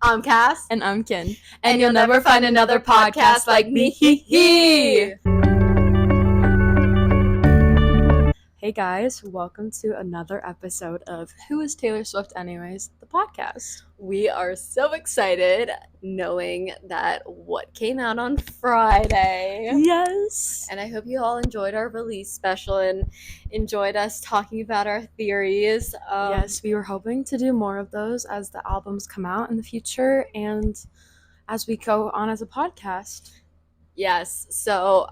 I'm Cass. And I'm Kin. And you'll never find another podcast like me. Hey guys, welcome to another episode of Who is Taylor Swift Anyways, the podcast. We are so excited knowing that what came out on Friday. Yes. And I hope you all enjoyed our release special and enjoyed us talking about our theories. Yes, we were hoping to do more of those as the albums come out in the future and as we go on as a podcast. Yes. So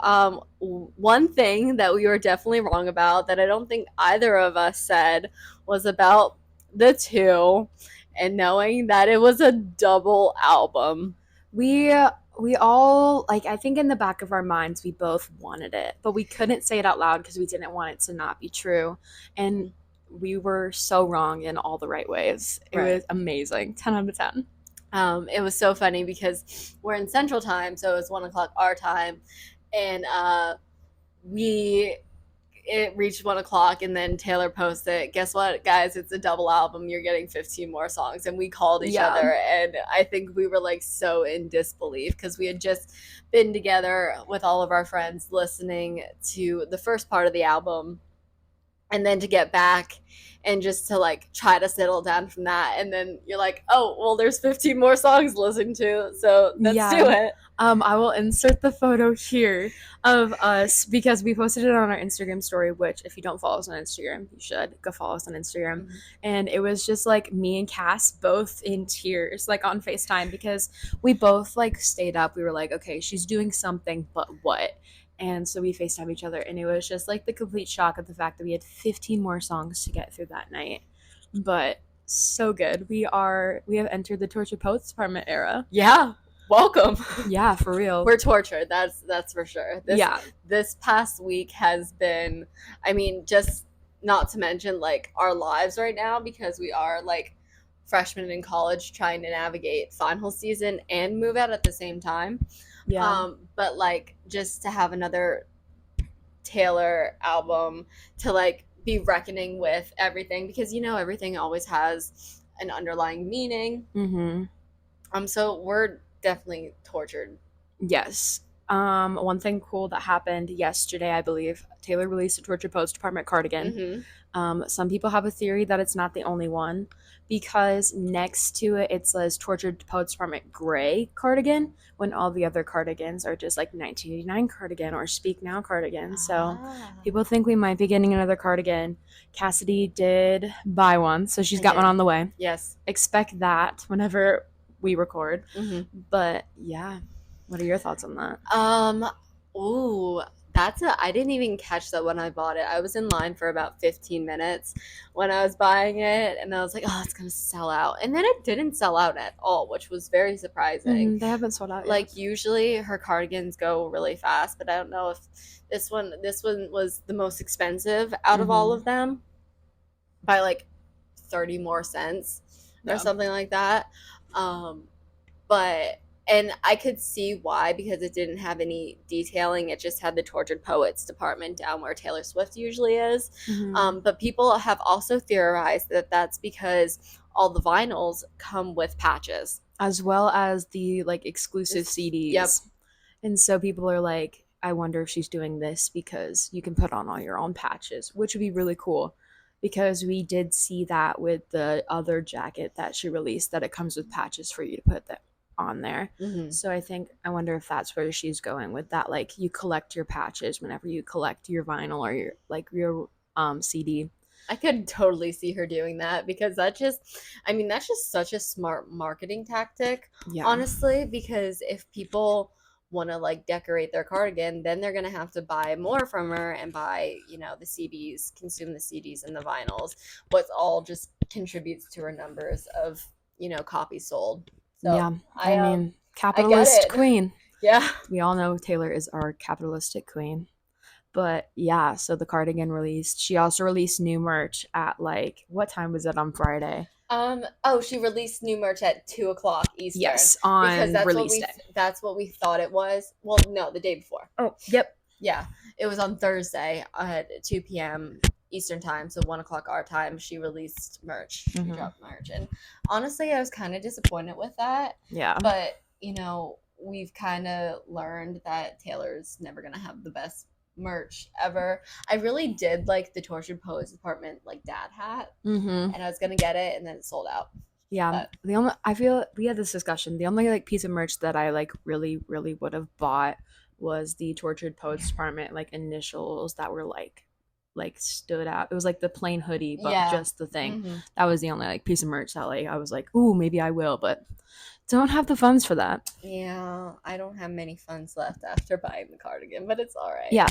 one thing that we were definitely wrong about that I don't think either of us said was about the two and knowing that it was a double album. We all, like, I think in the back of our minds we both wanted it, but we couldn't say it out loud because we didn't want it to not be true. And we were so wrong in all the right ways. It was amazing. 10 out of 10. It was so funny because we're in Central Time, so it's 1 o'clock our time, and it reached 1 o'clock, and then Taylor posted, "Guess what, guys? It's a double album. You're getting 15 more songs." And we called each other, and I think we were like so in disbelief because we had just been together with all of our friends listening to the first part of the album, and then to get back and just to like try to settle down from that, and then you're like, oh well, there's 15 more songs to listen to, so let's do it. I will insert the photo here of us because we posted it on our Instagram story, which if you don't follow us on Instagram, you should go follow us on Instagram. And it was just like me and Cass both in tears, like on FaceTime, because we both like stayed up. We were like, okay, she's doing something, but what? And so we FaceTime each other, and it was just like the complete shock of the fact that we had 15 more songs to get through that night. But so good. We have entered the Tortured Poets Department era. Yeah. Welcome. Yeah, for real. We're tortured. That's for sure. This past week has been, I mean, just not to mention like our lives right now, because we are like freshmen in college trying to navigate final season and move out at the same time. But like just to have another Taylor album to like be reckoning with everything, because everything always has an underlying meaning. So we're definitely tortured. Yes. One thing cool that happened yesterday, I believe, Taylor released a Tortured Poets Department cardigan. Some people have a theory that it's not the only one, because next to it says Tortured Poets Department gray cardigan, when all the other cardigans are just like 1989 cardigan or Speak Now cardigan. So people think we might be getting another cardigan. Cassidy did buy one, so she's got one on the way. Yes. Expect that whenever we record. But yeah, what are your thoughts on that? I didn't even catch that when I bought it. I was in line for about 15 minutes when I was buying it, and I was like, oh, it's gonna sell out. And then it didn't sell out at all, which was very surprising. They haven't sold out yet. Like usually her cardigans go really fast, but I don't know if this one was the most expensive out of all of them by like 30 more cents or something like that. And I could see why, because it didn't have any detailing. It just had the Tortured Poets Department down where Taylor Swift usually is. But people have also theorized that that's because all the vinyls come with patches, as well as the like exclusive CDs. Yep. And so people are like, I wonder if she's doing this because you can put on all your own patches, which would be really cool, because we did see that with the other jacket that she released, that it comes with patches for you to put that on there. So I wonder if that's where she's going with that, like you collect your patches whenever you collect your vinyl or your CD. I could totally see her doing that, because that's just such a smart marketing tactic, honestly, because if people want to like decorate their cardigan, then they're gonna have to buy more from her and buy the CDs, consume the CDs and the vinyls, what all just contributes to her numbers of copies sold. So, yeah, I mean, capitalist queen. Yeah. We all know Taylor is our capitalistic queen. But yeah, so the cardigan released. She also released new merch at like, what time was it on Friday? She released new merch at 2 o'clock Eastern. Yes, on release day. That's what we thought it was. Well, no, the day before. Oh, yep. Yeah, it was on Thursday at 2 p.m. Eastern time, so 1 o'clock our time, she released merch. She dropped merch, and honestly, I was kind of disappointed with that. Yeah. But we've kind of learned that Taylor's never gonna have the best merch ever. I really did like the Tortured Poets Department dad hat, and I was gonna get it, and then it sold out. Yeah, but I feel we had this discussion. The only piece of merch that I really would have bought was the Tortured Poets Department initials that were stood out. It was the plain hoodie, but just the thing. That was the only piece of merch that I was ooh, maybe I will, but don't have the funds for that. Yeah, I don't have many funds left after buying the cardigan, but it's all right. Yeah,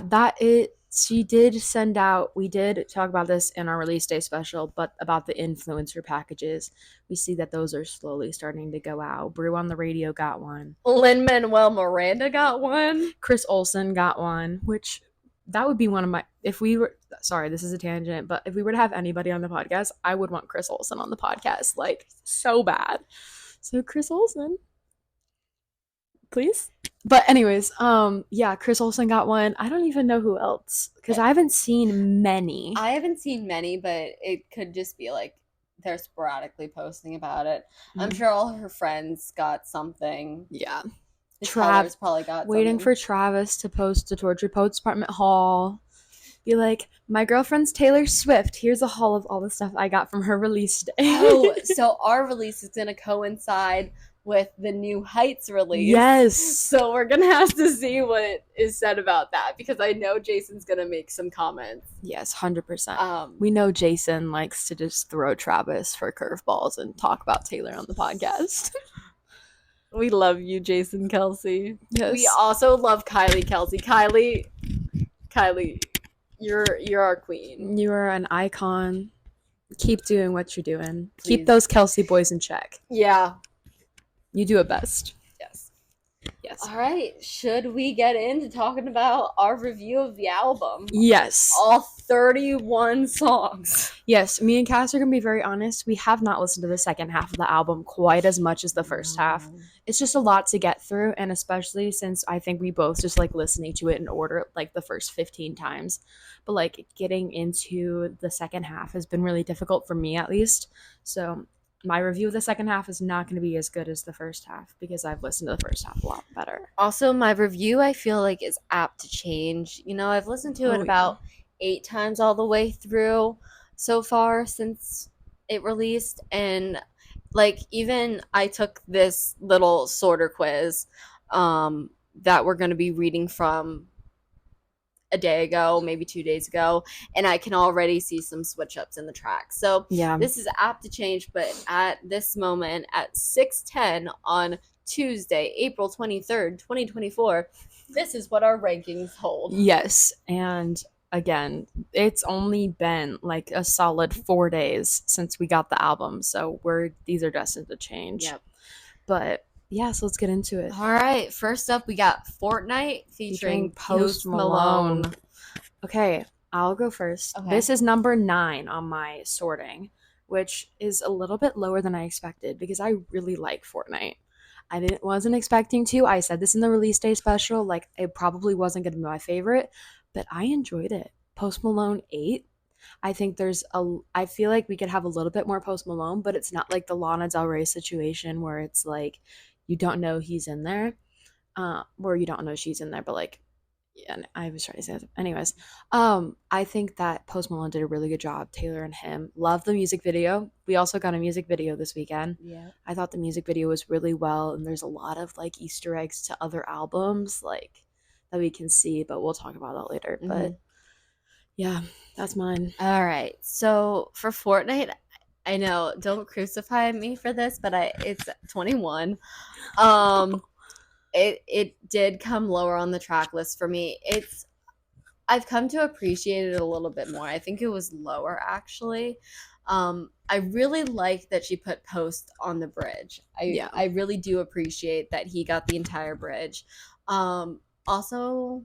she did send out, we did talk about this in our release day special, but about the influencer packages. We see that those are slowly starting to go out. Brew on the Radio got one. Lin-Manuel Miranda got one. Chris Olsen got one, which that would be one of my, if we were, sorry, this is a tangent, but if we were to have anybody on the podcast, I would want Chris Olsen on the podcast, so bad. So Chris Olsen, please. But anyways, yeah, Chris Olsen got one. I don't even know who else, because I haven't seen many. I haven't seen many, but it could just be they're sporadically posting about it. I'm sure all her friends got something. Yeah. Travis probably got waiting something. For Travis to post a Tortured Poets Department haul. Be like, my girlfriend's Taylor Swift. Here's a haul of all the stuff I got from her release day. Oh, so our release is going to coincide with the New Heights release. Yes. So we're going to have to see what is said about that, because I know Jason's going to make some comments. Yes, 100%. We know Jason likes to just throw Travis for curveballs and talk about Taylor on the podcast. We love you, Jason Kelsey. Yes. We also love Kylie Kelsey. Kylie, you're our queen. You are an icon. Keep doing what you're doing. Please. Keep those Kelsey boys in check. Yeah. You do it best. Yes. All right. Should we get into talking about our review of the album? Yes. All 31 songs. Yes. Me and Cass are going to be very honest. We have not listened to the second half of the album quite as much as the first half. It's just a lot to get through. And especially since I think we both just listening to it in order the first 15 times. But getting into the second half has been really difficult for me, at least. So my review of the second half is not going to be as good as the first half, because I've listened to the first half a lot better. Also, my review, I feel is apt to change. I've listened to it about 8 times all the way through so far since it released. And even I took this little sorter quiz that we're going to be reading from a day ago, maybe 2 days ago, and I can already see some switch ups in the track. So yeah, this is apt to change, but at this moment at 6:10 on Tuesday, April 23rd, 2024, this is what our rankings hold. Yes, and again, it's only been a solid 4 days since we got the album, so these are destined to change. Yep. But yeah, so let's get into it. All right, first up, we got Fortnite featuring Post Malone. Okay, I'll go first. Okay. This is number 9 on my sorting, which is a little bit lower than I expected, because I really like Fortnite. I wasn't expecting to. I said this in the release day special, it probably wasn't going to be my favorite, but I enjoyed it. Post Malone 8. I think I feel we could have a little bit more Post Malone, but it's not the Lana Del Rey situation where it's you don't know he's in there, or you don't know she's in there, but yeah, I was trying to say that. Anyways, I think that Post Malone did a really good job. Taylor and him. Love the music video. We also got a music video this weekend. Yeah. I thought the music video was really well, and there's a lot of Easter eggs to other albums that we can see, but we'll talk about that later. Mm-hmm. But yeah, that's mine. All right. So for Fortnite, I know, don't crucify me for this, but it's 21. It did come lower on the track list for me. I've come to appreciate it a little bit more. I think it was lower, actually. I really like that she put Post on the bridge. I really do appreciate that he got the entire bridge. Also,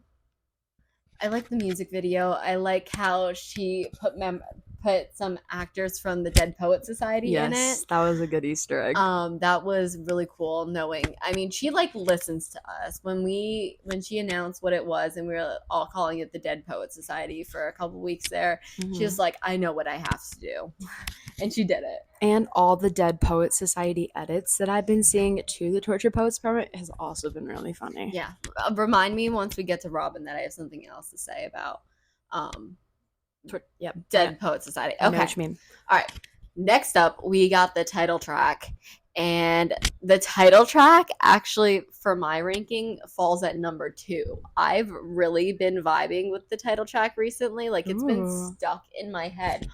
I like the music video. I like how she put put some actors from the Dead Poet Society in Yes, it. that was a good Easter egg. That was really cool knowing. I mean, she like listens to us when she announced what it was, and we were all calling it the Dead Poet Society for a couple weeks there. She was like, I know what I have to do. And she did it. And all the Dead Poet Society edits that I've been seeing to the Torture Poets Department has also been really funny. Yeah. Remind me once we get to Robin that I have something else to say about Dead Poet Society. Okay. I know what you mean. All right. Next up, we got the title track. And the title track actually, for my ranking, falls at number 2. I've really been vibing with the title track recently. Like, it's been stuck in my head.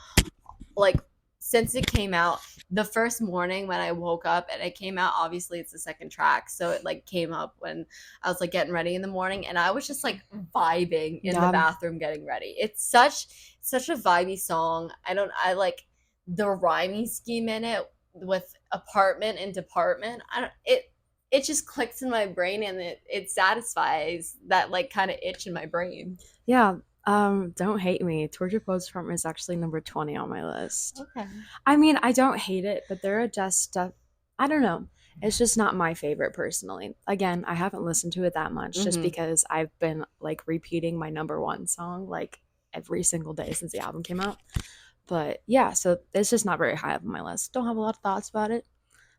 Like, since it came out, the first morning when I woke up and it came out, obviously it's the second track, so it like came up when I was like getting ready in the morning, and I was just like vibing in the bathroom getting ready. It's such a vibey song. I like the rhyming scheme in it with apartment and department. It just clicks in my brain, and it satisfies that like kind of itch in my brain. Yeah. Don't hate me. Torture Poets Department is actually number 20 on my list. Okay. I mean, I don't hate it, but there are just stuff, I don't know. It's just not my favorite personally. Again, I haven't listened to it that much just because I've been like repeating my number 1 song like every single day since the album came out. But yeah, so it's just not very high up on my list. Don't have a lot of thoughts about it.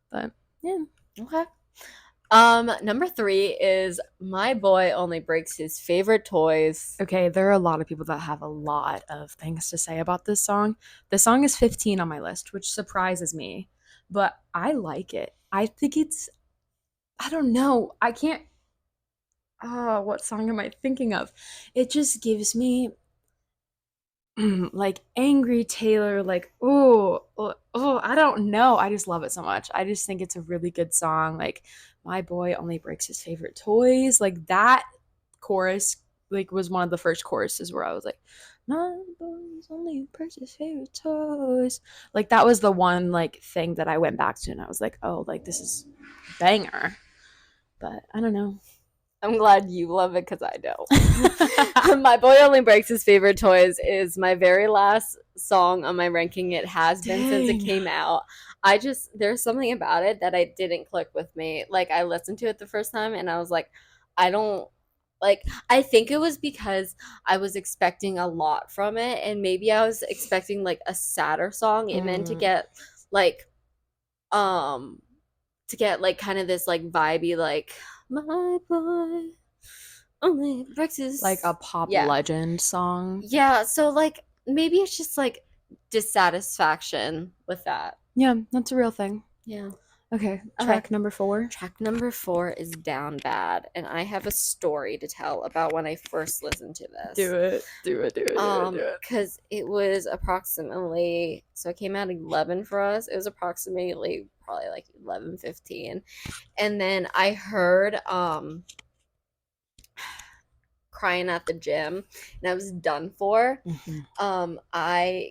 But yeah. Okay. Number 3 is My Boy Only Breaks His Favorite Toys. Okay, there are a lot of people that have a lot of things to say about this song. The song is 15 on my list, which surprises me, but I like it. I think I don't know. I can't, what song am I thinking of? It just gives me like angry Taylor, like, oh, I don't know. I just love it so much. I just think it's a really good song. Like, My Boy Only Breaks His Favorite Toys. Like, that chorus, like, was one of the first choruses where I was like, my boys only breaks his favorite toys. Like, that was the one, like, thing that I went back to, and I was like, oh, like, this is banger. But I don't know. I'm glad you love it because I don't. My Boy Only Breaks His Favorite Toys is my very last song on my ranking. It has been since it came out. There's something about it that I didn't click with me. Like, I listened to it the first time and I was like, I don't, like, I think it was because I was expecting a lot from it, and maybe I was expecting like a sadder song and then to get like kind of this like vibey like My Boy Only Breaks His, like a pop legend song. Yeah, so like maybe it's just like dissatisfaction with that. Yeah, that's a real thing. Yeah. Okay, track number 4. Track number 4 is Down Bad, and I have a story to tell about when I first listened to this. Do it. Because it was approximately, so it came out 11 for us. It was approximately probably like 11:15, and then I heard Crying at the Gym, and I was done for.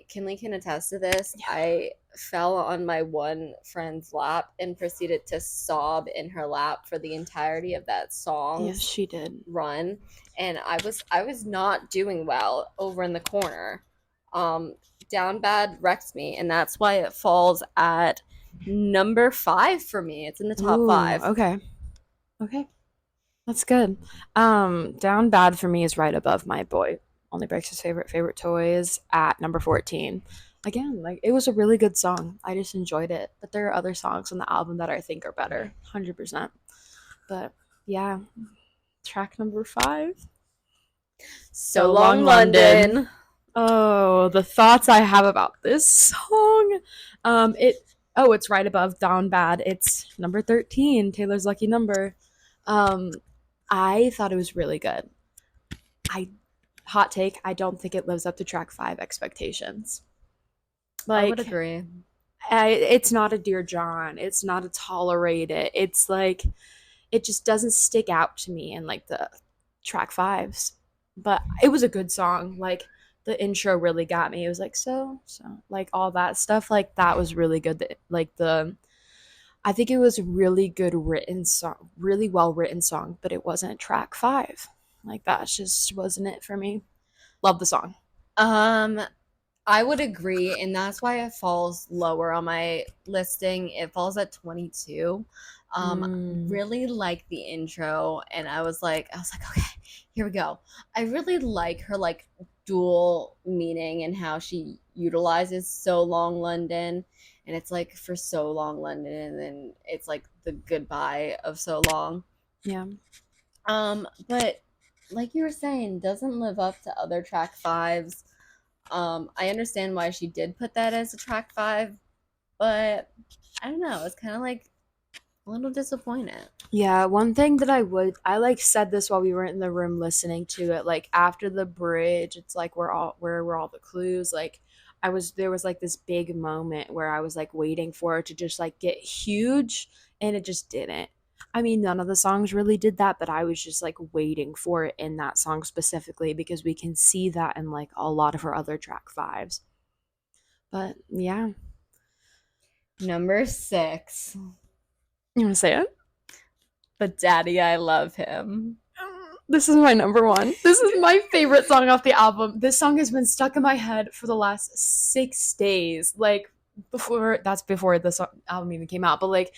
Kinley can attest to this. Yeah. I fell on my one friend's lap and proceeded to sob in her lap for the entirety of that song. Yes, she did. Run, and I was not doing well over in the corner. Down Bad wrecked me, and that's why it falls at number 5 for me. It's in the top 5. Okay. That's good. Down Bad for me is right above My Boy Only Breaks His Favorite Toys at number 14. Again, like, it was a really good song. I just enjoyed it. But there are other songs on the album that I think are better, 100%. But yeah, track number 5. So Long London. Oh, the thoughts I have about this song. It's right above Down Bad. It's number 13, Taylor's Lucky Number. I thought it was really good. Hot take, I don't think it lives up to track 5 expectations. Like, I would agree. It's not a Dear John. It's not a Tolerate It. It's like, it just doesn't stick out to me in like the track 5s. But it was a good song. Like, the intro really got me. It was like, so like all that stuff, like that was really good. I think it was really good written song, really well written song, but it wasn't track 5. Like, that just wasn't it for me. Love the song. I would agree, and that's why it falls lower on my listing. It falls at 22. Mm. Really like the intro, and I was like, okay, here we go. I really like her like dual meaning and how she utilizes so long London, and it's like for so long London, and then it's like the goodbye of so long. Yeah. But like you were saying, doesn't live up to other track fives. I understand why she did put that as a track five, but I don't know. It's kind of like a little disappointed. Yeah, one thing that I like said this while we were in the room listening to it, like after the bridge, it's like where were all the clues? Like there was like this big moment where I was like waiting for it to just like get huge, and it just didn't. I mean, none of the songs really did that, but I was just like waiting for it in that song specifically because we can see that in like a lot of her other track fives. But yeah, Number six, you want to say it? but Daddy, I love him. This is my number one. This is my favorite song off the album. This song has been stuck in my head for the last 6 days. Like before the album even came out. But like,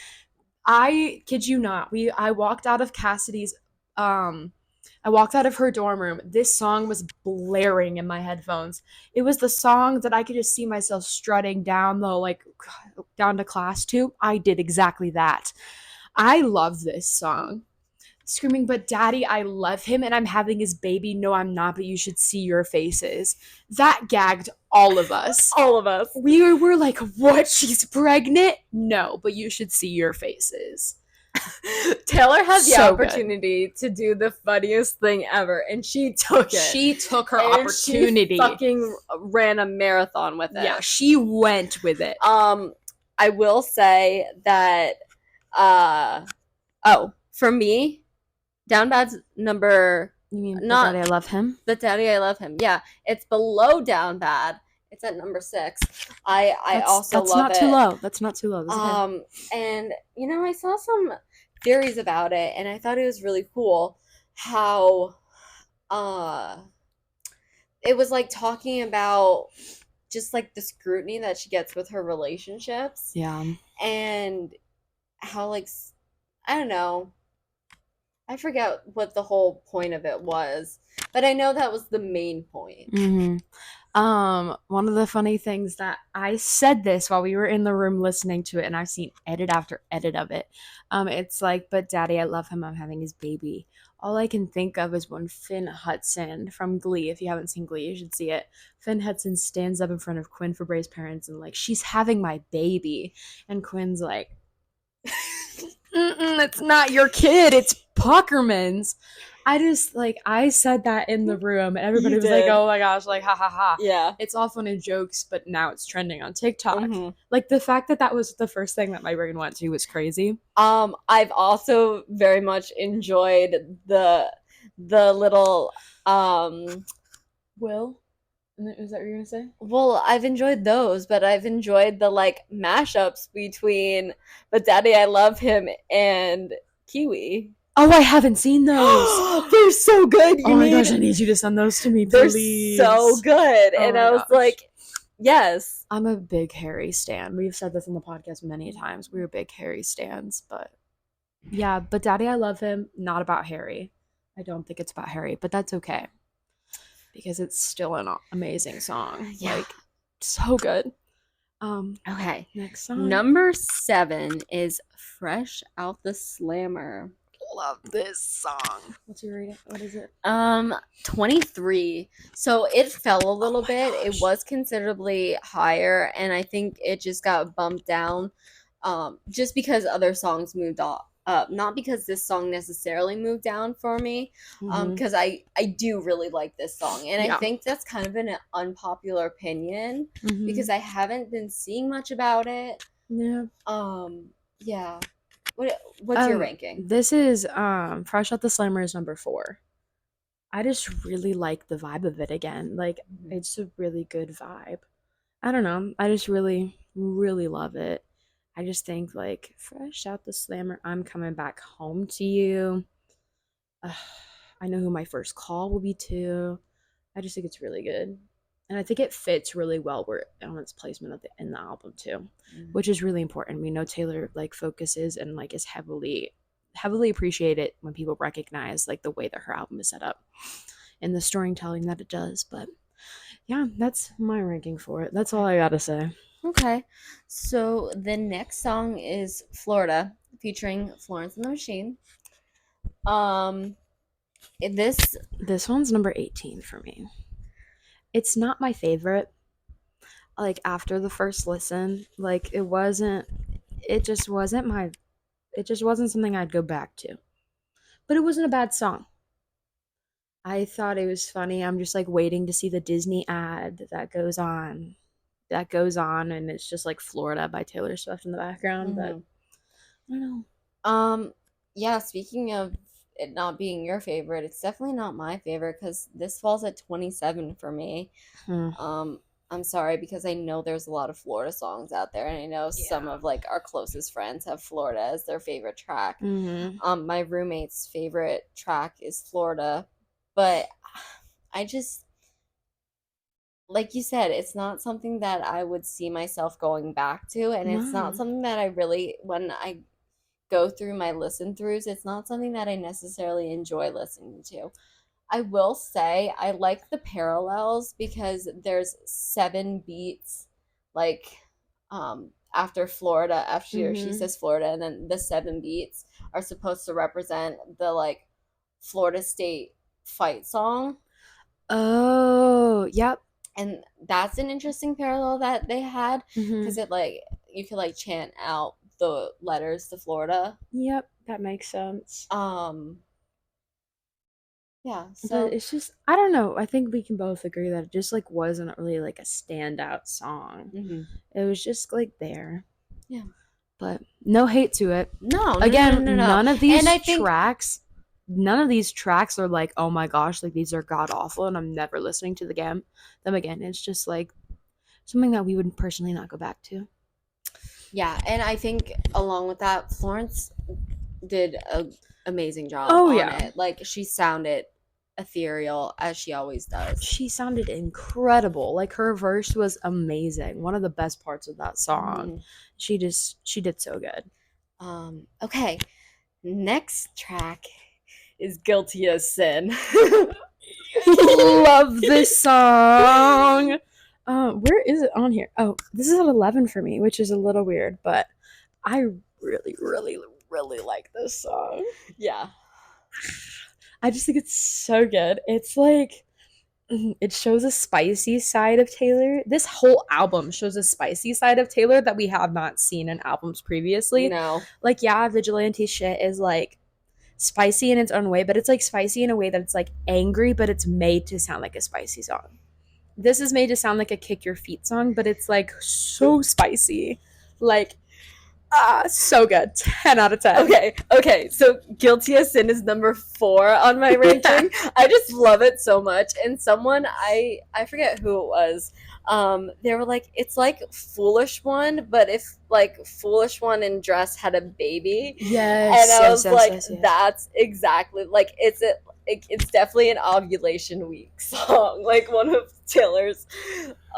I kid you not, I walked out of Cassidy's I walked out of her dorm room. This song was blaring in my headphones. It was the song that I could just see myself strutting down to class to. I did exactly that. I love this song. Screaming, but daddy, I love him and I'm having his baby. No, I'm not, but you should see your faces. That gagged all of us. All of us. We were like, what? She's pregnant? No, but you should see your faces. Taylor had the opportunity to do the funniest thing ever, and she took it. She took her opportunity. She fucking ran a marathon with it. Yeah, she went with it. I will say that, for me, Down Bad's number. You mean not Daddy I Love Him? The Daddy I Love Him. Yeah, it's below Down Bad. It's at number 6. I also love it. That's not too low. That's not too low. Okay. And I saw some theories about it, and I thought it was really cool how it was like talking about just like the scrutiny that she gets with her relationships. Yeah. And how like I don't know. I forget what the whole point of it was, but I know that was the main point. Mm-hmm. One of the funny things that I said this while we were in the room listening to it, and I've seen edit after edit of it. It's like, but daddy, I love him. I'm having his baby. All I can think of is when Finn Hudson from Glee, if you haven't seen Glee, you should see it. Finn Hudson stands up in front of Quinn Fabray's parents and like, she's having my baby. And Quinn's like, it's not your kid, it's Puckerman's. I said that in the room and everybody was like, oh my gosh, like, ha ha ha. Yeah. It's all fun and jokes, but now it's trending on TikTok. Mm-hmm. Like, the fact that was the first thing that my brain went to was crazy. I've also very much enjoyed the little, Will? Is that what you're gonna say? Well, I've enjoyed those, but I've enjoyed the like mashups between "But Daddy, I Love Him" and Kiwi. Oh, I haven't seen those. They're so good. Oh my gosh, I need you to send those to me, please. They're so good. Oh, and I was like, yes. I'm a big Harry stan. We've said this on the podcast many times. We're big Harry stans, but yeah, But Daddy, I Love Him, not about Harry. I don't think it's about Harry, but that's okay. Because it's still an amazing song. Yeah. Like, so good. Okay. Next song. Number 7 is Fresh Out the Slammer. Love this song. What's your rating? What is it? 23. So it fell a little bit. Gosh. It was considerably higher, and I think it just got bumped down just because other songs moved up. Not because this song necessarily moved down for me, because I do really like this song, and I think that's kind of an unpopular opinion because I haven't been seeing much about it. Yeah. Yeah. What's your ranking? This is Fresh Out the Slammer is number 4. I just really like the vibe of it again. Like, it's a really good vibe. I don't know. I just really, really love it. I just think, like, Fresh Out the Slammer, I'm coming back home to you. I know who my first call will be to. I just think it's really good. And I think it fits really well where on its placement in the album too, which is really important. We know Taylor like focuses and like is heavily appreciated when people recognize like the way that her album is set up and the storytelling that it does. But yeah, that's my ranking for it. That's all I gotta say. Okay. So the next song is Florida featuring Florence and the Machine. This one's number 18 for me. It's not my favorite. Like after the first listen, like it just wasn't something I'd go back to. But it wasn't a bad song. I thought it was funny. I'm just like waiting to see the Disney ad that goes on. And it's just like Florida by Taylor Swift in the background, but I don't know. Yeah, speaking of it not being your favorite, it's definitely not my favorite because this falls at 27 for me. I'm sorry because I know there's a lot of Florida songs out there, and I know some of like our closest friends have Florida as their favorite track. My roommate's favorite track is Florida, but I just, like you said, it's not something that I would see myself going back to, and it's not something that I really, when I go through my listen throughs, it's not something that I necessarily enjoy listening to. I will say I like the parallels because there's 7 beats, like after Florida, after she says Florida, and then the 7 beats are supposed to represent the like Florida State fight song. Oh, yep. And that's an interesting parallel that they had because it like you could like chant out the letters to Florida. Yep, that makes sense. Yeah, so but it's just I don't know. I think we can both agree that it just like wasn't really like a standout song. It was just like there. Yeah. But no hate to it. No, again, no. None of these tracks are like, oh my gosh, like these are god awful and I'm never listening to them again. It's just like something that we would personally not go back to. Yeah, and I think along with that, Florence did an amazing job on it. Like she sounded ethereal as she always does. She sounded incredible. Like her verse was amazing. One of the best parts of that song. She did so good. Okay. Next track is Guilty as Sin. Love this song. Where is it on here? Oh, this is at 11 for me, which is a little weird, but I really, really, really like this song. Yeah. I just think it's so good. It's like it shows a spicy side of Taylor. This whole album shows a spicy side of Taylor that we have not seen in albums previously. No. Like, yeah, Vigilante Shit is like spicy in its own way, but it's like spicy in a way that it's like angry, but it's made to sound like a spicy song. This is made to sound like a kick your feet song, but it's like so spicy. Like, so good. 10 out of 10. Okay. So Guilty as Sin is number 4 on my ranking. I just love it so much. And someone, I forget who it was, they were like, it's like Foolish One, but if like Foolish One in Dress had a baby. Yes. And I was yes. That's exactly, like, it's definitely an ovulation week song, like one of Taylor's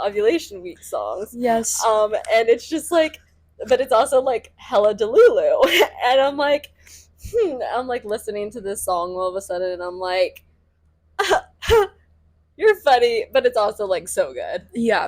ovulation week songs. Yes. And it's just like, but it's also like hella Delulu. And I'm like listening to this song all of a sudden and I'm like, you're funny, but it's also like so good. Yeah.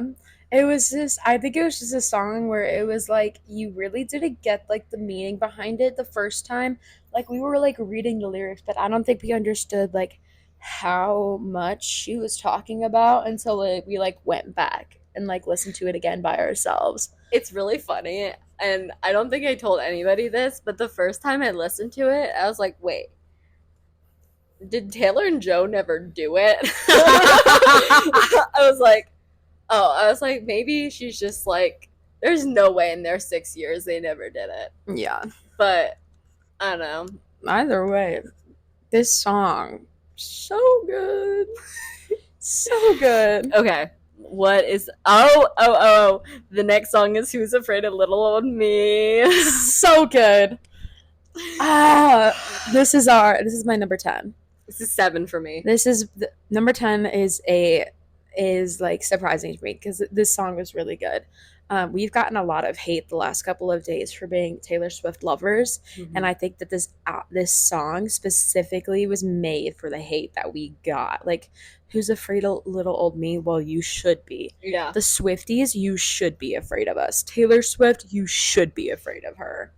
I think it was just a song where it was like you really didn't get like the meaning behind it the first time. Like we were like reading the lyrics, but I don't think we understood like how much she was talking about until like, we like went back and like listened to it again by ourselves. It's really funny, and I don't think I told anybody this, but the first time I listened to it, I was like, wait, did Taylor and Joe never do it? I was like, maybe she's just like, there's no way in their 6 years they never did it. Yeah. But, I don't know. Either way, this song, so good. So good. Okay. What is the next song is Who's Afraid of Little Old Me. So good. This is my number 10. This is 7 for me. This is number 10 is a is like surprising to me because this song was really good. We've gotten a lot of hate the last couple of days for being Taylor Swift lovers, and I think that this song specifically was made for the hate that we got. Like, who's afraid of little old me? Well, you should be. Yeah. The Swifties, you should be afraid of us. Taylor Swift, you should be afraid of her.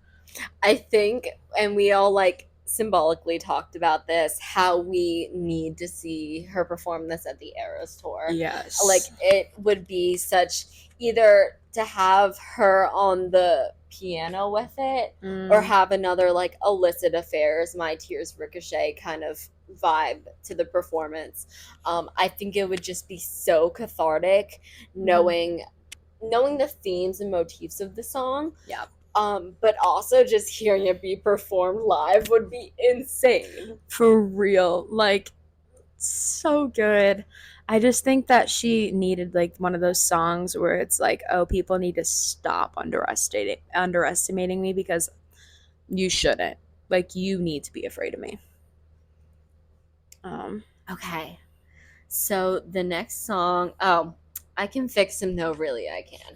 I think, and we all like symbolically talked about this, how we need to see her perform this at the Eras tour. Yes. Like, it would be such, either to have her on the piano with it, or have another like illicit affairs, My Tears Ricochet kind of vibe to the performance. I think it would just be so cathartic knowing the themes and motifs of the song. Yeah. But also just hearing it be performed live would be insane. For real. Like, so good. I just think that she needed like one of those songs where it's like, oh, people need to stop underestimating me because you shouldn't. Like, you need to be afraid of me. Okay. So the next song, oh, I Can Fix Him. No, really, I can.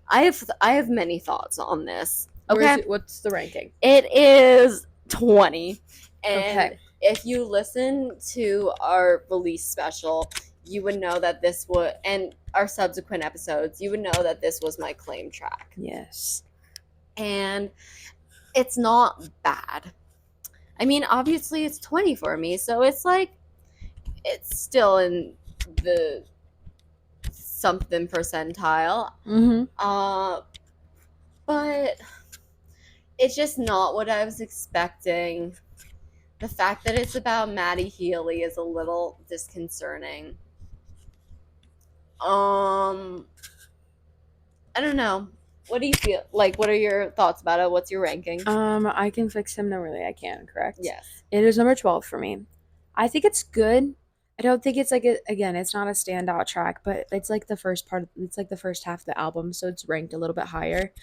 I have many thoughts on this. Okay. What's the ranking? It is 20. And okay. If you listen to our release special, you would know that this would, and our subsequent episodes, you would know that this was my claim track. Yes. And it's not bad. I mean, obviously it's 20 for me, so it's like, it's still in the something percentile. But it's just not what I was expecting. The fact that it's about Maddie Healy is a little disconcerting. I don't know. What do you feel? Like, what are your thoughts about it? What's your ranking? I Can Fix Him. No, really, I can. Correct? Yes. It is number 12 for me. I think it's good. I don't think it's like again, it's not a standout track, but it's like the first part. It's like the first half of the album, so it's ranked a little bit higher.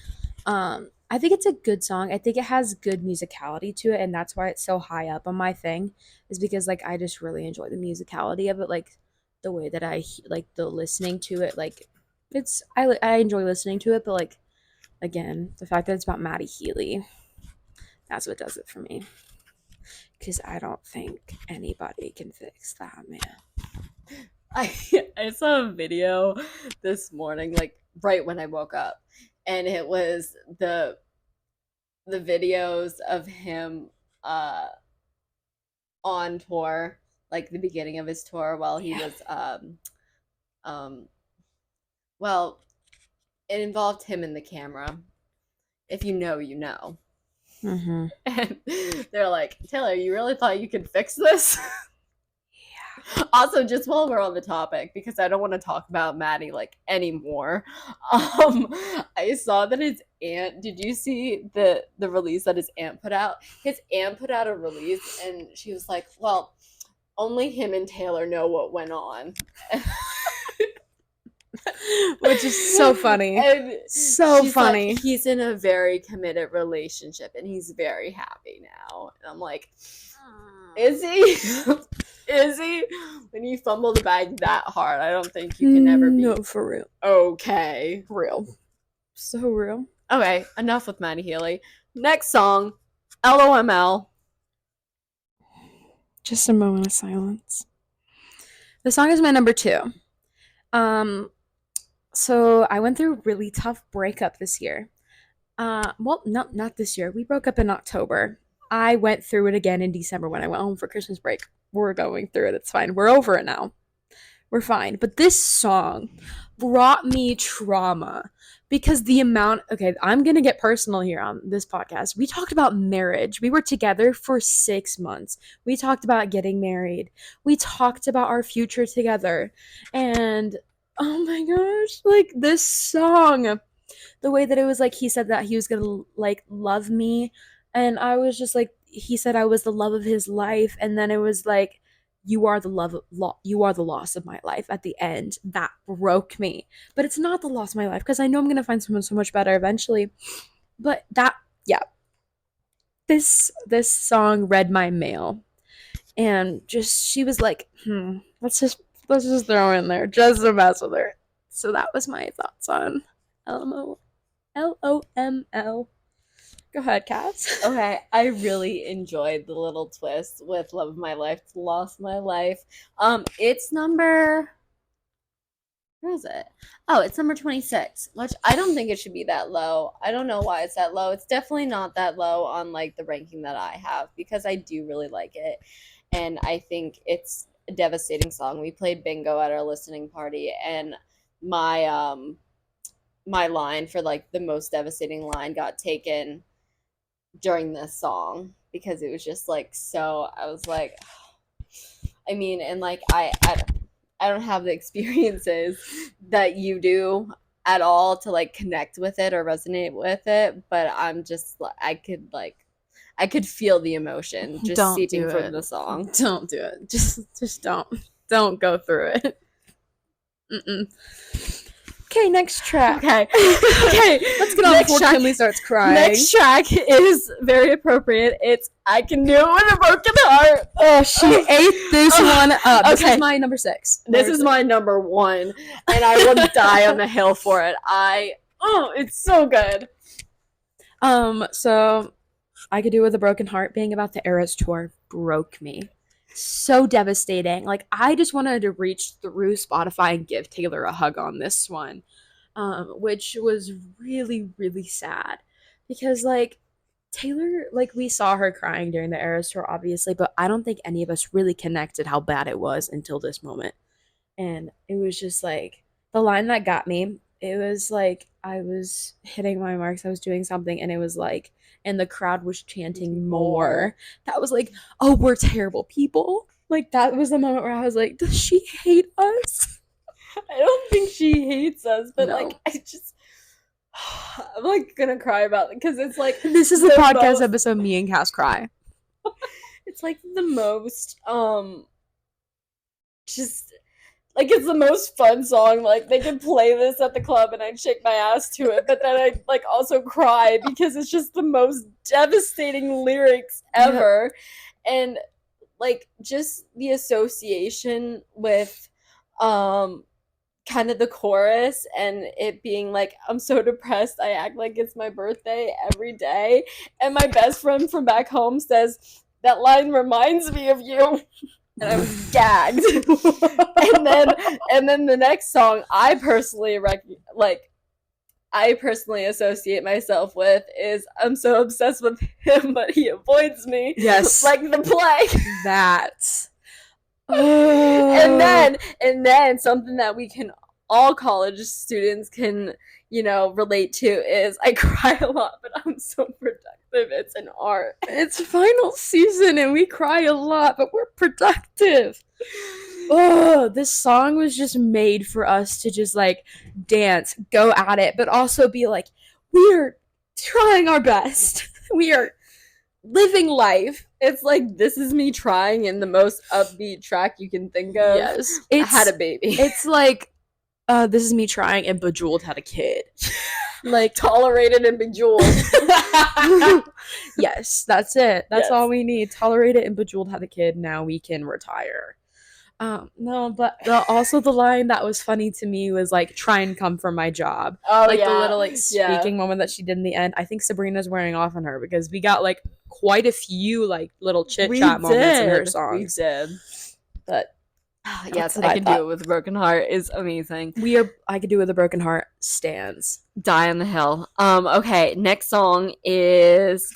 I think it's a good song. I think it has good musicality to it, and that's why it's so high up on my thing. Is because like I just really enjoy the musicality of it, like the way that I like the listening to it. Like I enjoy listening to it, but like again, the fact that it's about Maddie Healy, that's what does it for me. Because I don't think anybody can fix that, man. I saw a video this morning, like right when I woke up, and it was the videos of him on tour, like the beginning of his tour while he was well, it involved him in the camera. If you know, you know. And they're like, Taylor, you really thought you could fix this? Yeah. Also, just while we're on the topic, because I don't want to talk about Maddie like anymore, I saw that his aunt, did you see the release that his aunt put out? His aunt put out a release and she was like, well, only him and Taylor know what went on. Which is so funny. And so funny. Like, he's in a very committed relationship and he's very happy now. And I'm like, is he? Is he? When you fumble the bag that hard, I don't think you can ever be. No, for real. Okay. Real. So real. Okay, enough with Maddie Healy. Next song, LOML. Just a moment of silence. The song is my number 2. So I went through a really tough breakup this year. Well, not this year. We broke up in October. I went through it again in December when I went home for Christmas break. We're going through it. It's fine. We're over it now. We're fine. But this song brought me trauma because the amount... Okay, I'm going to get personal here on this podcast. We talked about marriage. We were together for 6 months. We talked about getting married. We talked about our future together. And... oh my gosh, like this song, the way that it was like he said that he was gonna like love me, and I was just like, he said I was the love of his life, and then it was like, you are the loss of my life at the end. That broke me. But it's not the loss of my life because I know I'm gonna find someone so much better eventually. But that, yeah, this song read my mail, and just she was like, let's just Let's just throw in there just to mess with her. So that was my thoughts on LOML. Go ahead, Cass. Okay, I really enjoyed the little twist with Love of My Life, Lost My Life. It's number, where is it? Oh, it's number 26, which I don't think it should be that low. I don't know why it's that low. It's definitely not that low on like the ranking that I have because I do really like it. And I think it's a devastating song. We played bingo at our listening party, and my my line for like the most devastating line got taken during this song because it was just like so I was like I mean and like I don't have the experiences that you do at all to like connect with it or resonate with it, but I'm just I could feel the emotion just Don't seeping do from it. the song. Don't do it. Just don't go through it. Okay, next track. Okay. Let's get on before Kinley starts crying. Next track is very appropriate. It's I Can Do It With a Broken Heart. Oh, she ate this one up. This is my number 6. This is my number 1, and I will die on the hill for it. It's so good. So I Could Do With a Broken Heart being about the Eras tour broke me. So devastating. Like, I just wanted to reach through Spotify and give Taylor a hug on this one, which was really, really sad because, like, Taylor, like, we saw her crying during the Eras tour, obviously, but I don't think any of us really connected how bad it was until this moment. And it was just, like, the line that got me, it was, like, I was hitting my marks, I was doing something, and it was, like, and the crowd was chanting more. That was like, oh, we're terrible people. Like, that was the moment where I was like, does she hate us? I don't think she hates us, but no. Like, I'm like gonna cry about it because it's like this is the podcast episode me and Cass cry. It's like the most just like it's the most fun song. Like they could play this at the club and I'd shake my ass to it, but then I'd like also cry because it's just the most devastating lyrics ever. Yep. And like just the association with kind of the chorus and it being like, I'm so depressed, I act like it's my birthday every day. And my best friend from back home says, that line reminds me of you. And I was gagged. and then the next song I personally associate myself with is I'm so obsessed with him, but he avoids me. Yes. Like the plague. That. And then something that we can all college students can, relate to is I cry a lot, but I'm so productive. It's an art. It's final season and we cry a lot, but we're productive. Oh, this song was just made for us to just like dance, go at it, but also be like, we're trying our best. We are living life. It's like, this is me trying in the most upbeat track you can think of. Yes. I had a baby. It's like, this is me trying and Bejeweled had a kid. Like, tolerated and bejeweled. Yes, that's it. That's all we need. Tolerated and Bejeweled had a kid. Now we can retire. No, but also the line that was funny to me was like, try and come from my job. Oh, like the little like speaking moment that she did in the end. I think Sabrina's wearing off on her because we got like quite a few like little chit chat moments in her songs. We did. But yes, I Can Do It With a Broken Heart is amazing. I Could Do It With a Broken Heart stands. Die on the Hill. Okay, next song is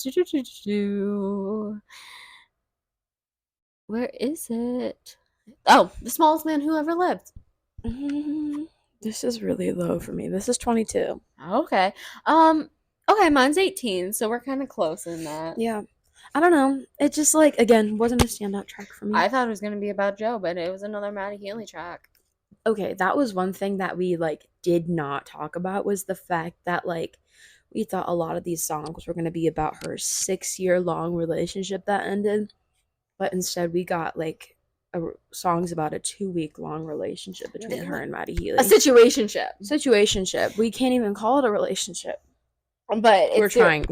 where is it? Oh, The Smallest Man Who Ever Lived. This is really low for me. This is 22. Okay. Okay, mine's 18, so we're kind of close in that. Yeah. I don't know. It just like, again, wasn't a standout track for me. I thought it was going to be about Joe, but it was another Maddie Healy track. Okay, that was one thing that we like did not talk about was the fact that like we thought a lot of these songs were going to be about her 6-year-long relationship that ended, but instead we got like songs about a 2-week-long relationship between her and Maddie Healy. A situationship. We can't even call it a relationship. But we're trying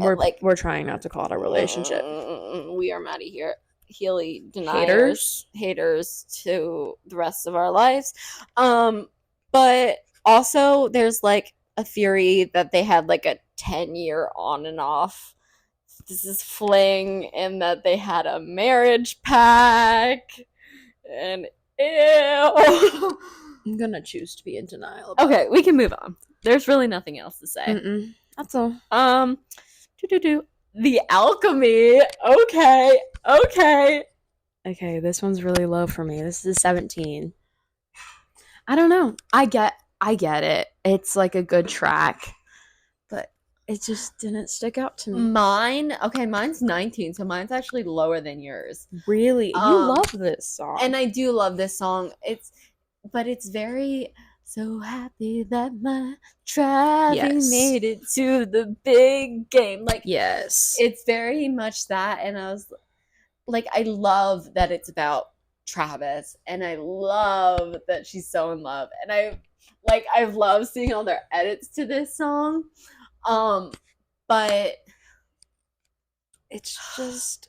not to call it a relationship. We are Maddie here. Healy deniers, haters to the rest of our lives. But also there's like a theory that they had like a 10-year on and off. This is fling, and that they had a marriage pact. And ew. I'm gonna choose to be in denial. Okay, we can move on. There's really nothing else to say. That's all. The alchemy. Okay. Okay, this one's really low for me. This is a 17. I don't know. I get it. It's like a good track, but it just didn't stick out to me. Mine's 19, so mine's actually lower than yours. Really? You love this song. And I do love this song. But it's very so happy that my Travis made it to the big game. Like, yes. It's very much that, and I was like, I love that it's about Travis, and I love that she's so in love, and I love seeing all their edits to this song. But it's just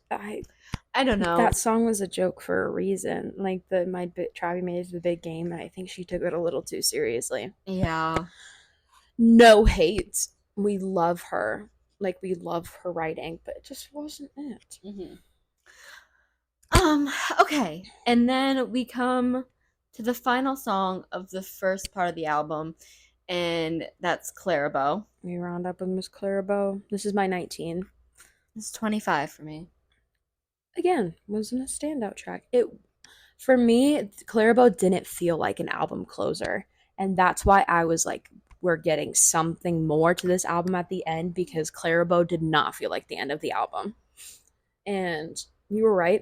I don't know. That song was a joke for a reason. Like Travi made it to the big game, and I think she took it a little too seriously. Yeah. No hate. We love her. Like, we love her writing, but it just wasn't it. Mm-hmm. Okay. And then we come to the final song of the first part of the album, and that's Clarabow. We round up with Miss Clarabow. This is my 19. It's 25 for me. Again, wasn't a standout track. For me, Clarabow didn't feel like an album closer, and that's why I was like, we're getting something more to this album at the end, because Clarabow did not feel like the end of the album. And you were right.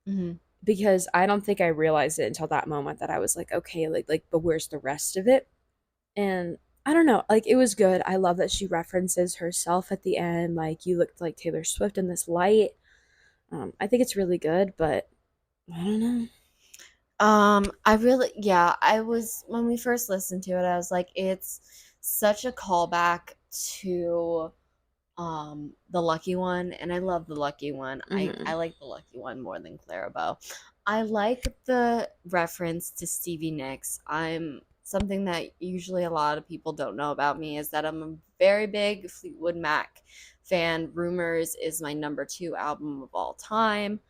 Mm-hmm. Because I don't think I realized it until that moment that I was like, okay, like, but where's the rest of it? And I don't know, like, it was good. I love that she references herself at the end, like, you looked like Taylor Swift in this light. I think it's really good, but I don't know. When we first listened to it, I was like, it's such a callback to the Lucky One, and I love the Lucky One. Mm-hmm. I like the Lucky One more than Clarabow. I like the reference to Stevie Nicks. Something that usually a lot of people don't know about me is that I'm a very big Fleetwood Mac fan. Rumors is my number 2 album of all time.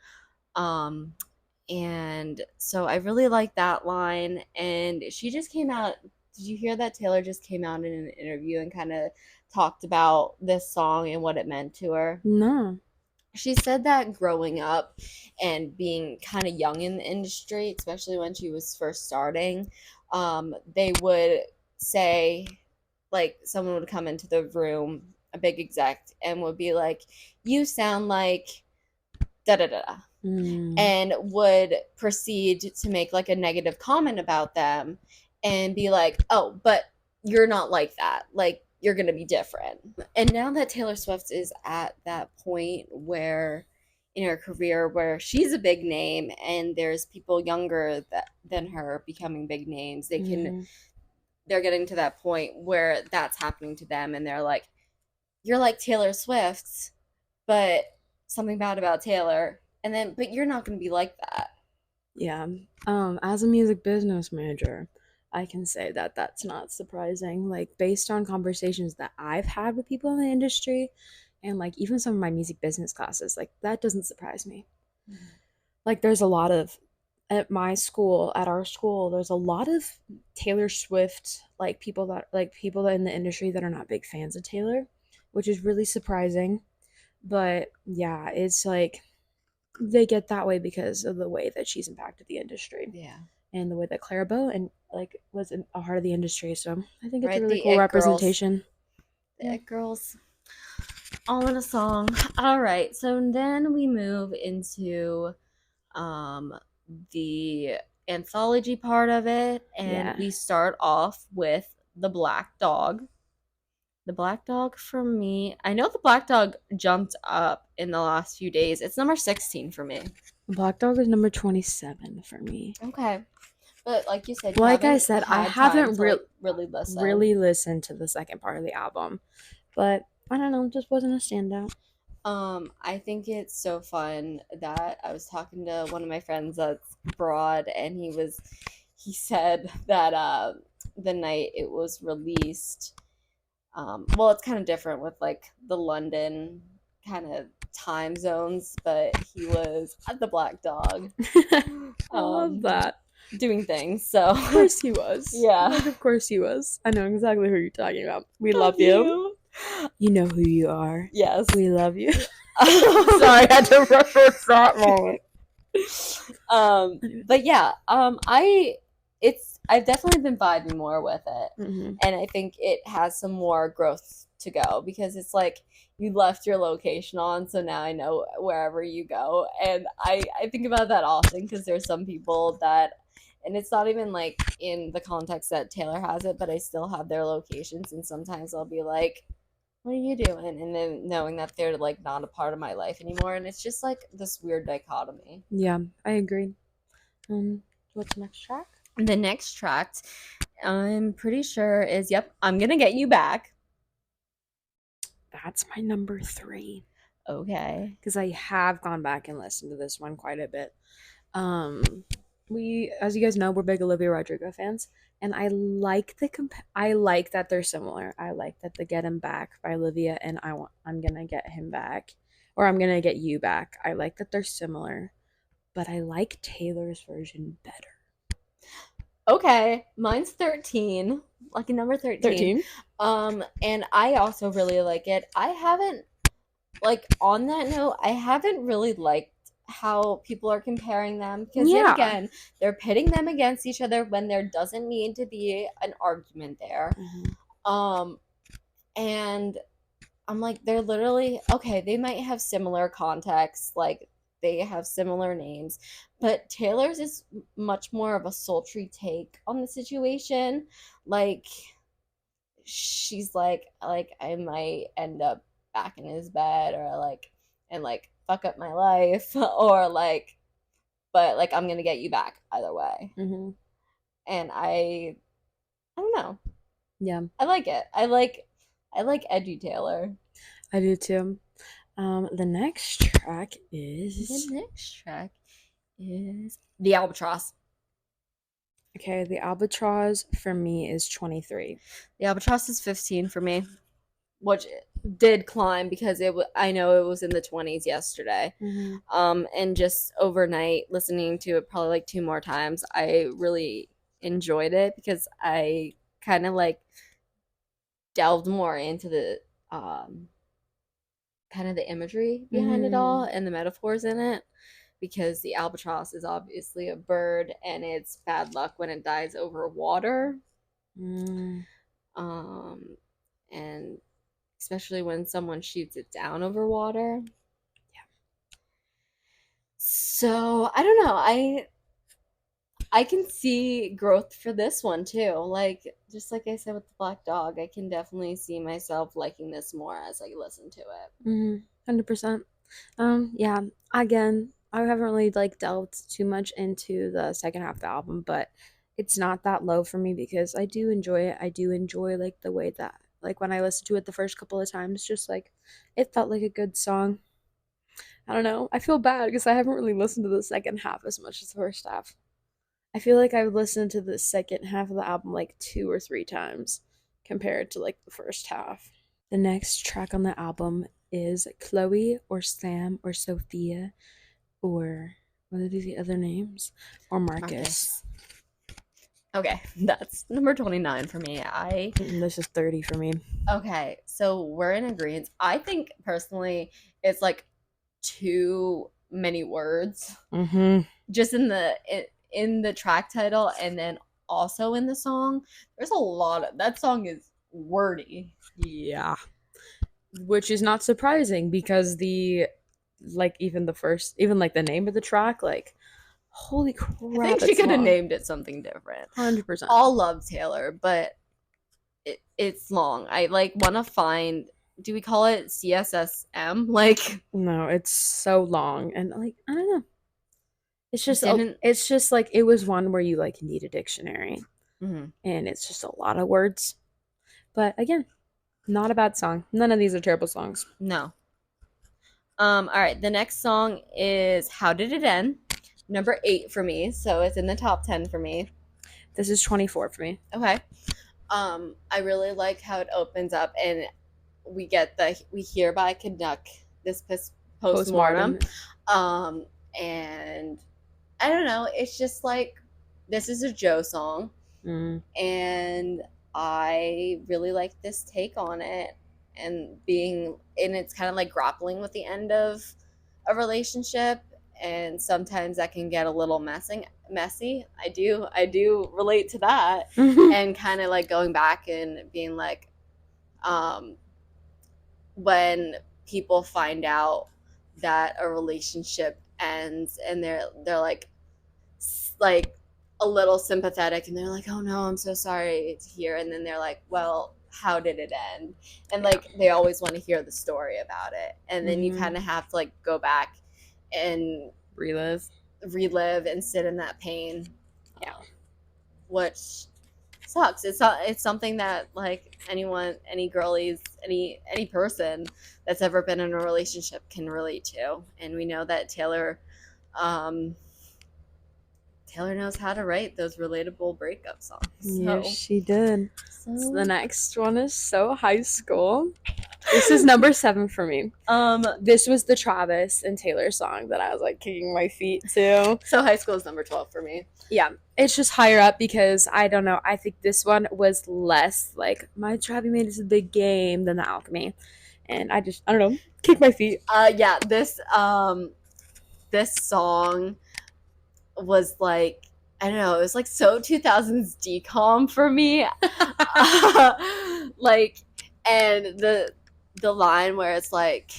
And so I really like that line. And she just came out. Did you hear that Taylor just came out in an interview and kind of talked about this song and what it meant to her? No. She said that growing up and being kind of young in the industry, especially when she was first starting, they would say, like, someone would come into the room, a big exec, and would be like, you sound like da-da-da. And would proceed to make like a negative comment about them and be like, oh, but you're not like that. Like, you're going to be different. And now that Taylor Swift is at that point where in her career where she's a big name and there's people younger than her becoming big names, they're getting to that point where that's happening to them, and they're like, you're like Taylor Swift, but something bad about Taylor, but you're not going to be like that. Yeah. As a music business manager, I can say that that's not surprising. Like, based on conversations that I've had with people in the industry, and like even some of my music business classes, like, that doesn't surprise me. Mm-hmm. Like, there's a lot of, at our school, there's a lot of Taylor Swift, like, people that in the industry that are not big fans of Taylor, which is really surprising. But yeah, it's like, they get that way because of the way that she's impacted the industry. Yeah. And the way that Clarabow and like was a heart of the industry. So I think it's a really cool representation. The It Girls. All in a song. All right. So then we move into the anthology part of it. And we start off with The Black Dog. The Black Dog for me, I know The Black Dog jumped up in the last few days. It's number 16 for me. The Black Dog is number 27 for me. Okay. But like you said, I haven't really listened to the second part of the album. But I don't know, it just wasn't a standout. I think it's so fun that I was talking to one of my friends that's abroad, and he said that the night it was released, well, it's kind of different with like the London kind of time zones, but he was at the Black Dog, I love um, that. doing things. So Of course he was. yeah, Like, of course he was. I know exactly who you're talking about. We love love you. you. You know who you are. Yes. We love you. Sorry, I had to reference that moment. But yeah, I've definitely been vibing more with it, and I think it has some more growth to go because it's like you left your location on, so now I know wherever you go, and I think about that often because there's some people that, and it's not even like in the context that Taylor has it, but I still have their locations, and sometimes I'll be like, what are you doing? And then knowing that they're like not a part of my life anymore, and it's just like this weird dichotomy. Yeah, I agree. What's the next track? The next track, I'm pretty sure is, yep, I'm Gonna Get You Back. That's my number 3. Okay. Because I have gone back and listened to this one quite a bit. We, as you guys know, we're big Olivia Rodrigo fans, and I like I like that they're similar. I like that the Get Him Back by Olivia and I'm gonna get him back, or I'm gonna get you back. I like that they're similar, but I like Taylor's version better. Okay, mine's 13, lucky number 13. And I also really like it. I haven't, like, on that note, I haven't really liked how people are comparing them because yet again, they're pitting them against each other when there doesn't need to be an argument there. And I'm like, they're literally okay, they might have similar contexts, like they have similar names, but Taylor's is much more of a sultry take on the situation. Like, she's like I might end up back in his bed, or like, and like fuck up my life, or like, but like I'm gonna get you back either way. And I don't know. Yeah, I like it. I like edgy Taylor. I do too. The next track is The Albatross. Okay, the Albatross for me is 23. The Albatross is 15 for me, which did climb because I know it was in the 20s yesterday. And just overnight listening to it probably like 2 more times, I really enjoyed it because I kind of like delved more into the kind of the imagery behind it all and the metaphors in it, because the albatross is obviously a bird and it's bad luck when it dies over water. And especially when someone shoots it down over water. Yeah. So I don't know. I can see growth for this one too. Like, just like I said with the Black Dog, I can definitely see myself liking this more as I listen to it. 100%. Yeah. Again, I haven't really like delved too much into the second half of the album, but it's not that low for me because I do enjoy it. I do enjoy like the way that, like, when I listened to it the first couple of times, just like it felt like a good song. I don't know. I feel bad because I haven't really listened to the second half as much as the first half. I feel like I've listened to the second half of the album like 2 or 3 times compared to like the first half. The next track on the album is Chloe or Sam or Sophia, or what are the other names? Or Marcus. Okay, that's number 29 for me. This is 30 for me. Okay, so we're in agreement. I think personally it's like too many words. Just in the track title, and then also in the song. There's a lot of that song is wordy. Yeah. Which is not surprising because even the name of the track, like, holy crap. I think she could have named it something different. 100%. All love Taylor, but it's long. I like want to find, do we call it CSSM? Like, no, it's so long, and like, I don't know. It's just like it was one where you like need a dictionary. And it's just a lot of words. But again, not a bad song. None of these are terrible songs. No. All right, the next song is How Did It End? Number 8 for me, so it's in the top 10 for me. This is 24 for me. Okay. I really like how it opens up and we hereby conduct this postmortem. And I don't know, it's just like this is a Joe song. And I really like this take on it and it's kind of like grappling with the end of a relationship, and sometimes that can get a little messy. I do relate to that. And kind of like going back and being like, when people find out that a relationship ends and they're like a little sympathetic and they're like, oh no, I'm so sorry to hear, and then they're like, well, how did it end? And like they always want to hear the story about it, and then you kind of have to like go back and relive and sit in that pain. Yeah. Which sucks. It's something that like any girlies, any person that's ever been in a relationship can relate to. And we know that Taylor knows how to write those relatable breakup songs. Yes, she did. So the next one is So High School. This is number 7 for me. This was the Travis and Taylor song that I was like kicking my feet to. So High School is number 12 for me. Yeah, it's just higher up because I don't know. I think this one was less like my Travis made it a big game than the Alchemy, and I don't know, kick my feet. Yeah, this song was like, I don't know, it was like so 2000s decom for me. Like, and the line where it's like,